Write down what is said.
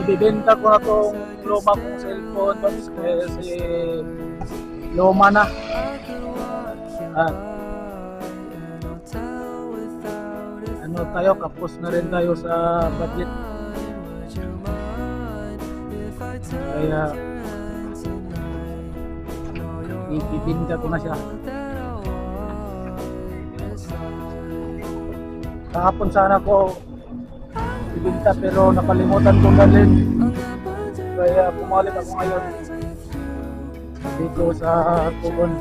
Ibibenta ko na tong luma kong cellphone kasi luma na. Ano tayo, kapos na rin tayo sa budget. Kaya ibibenta ko na siya. Kahapon sana ko ibinta pero nakalimutan ko dalhin. Kaya bumalik ako ngayon dito sa Tugon.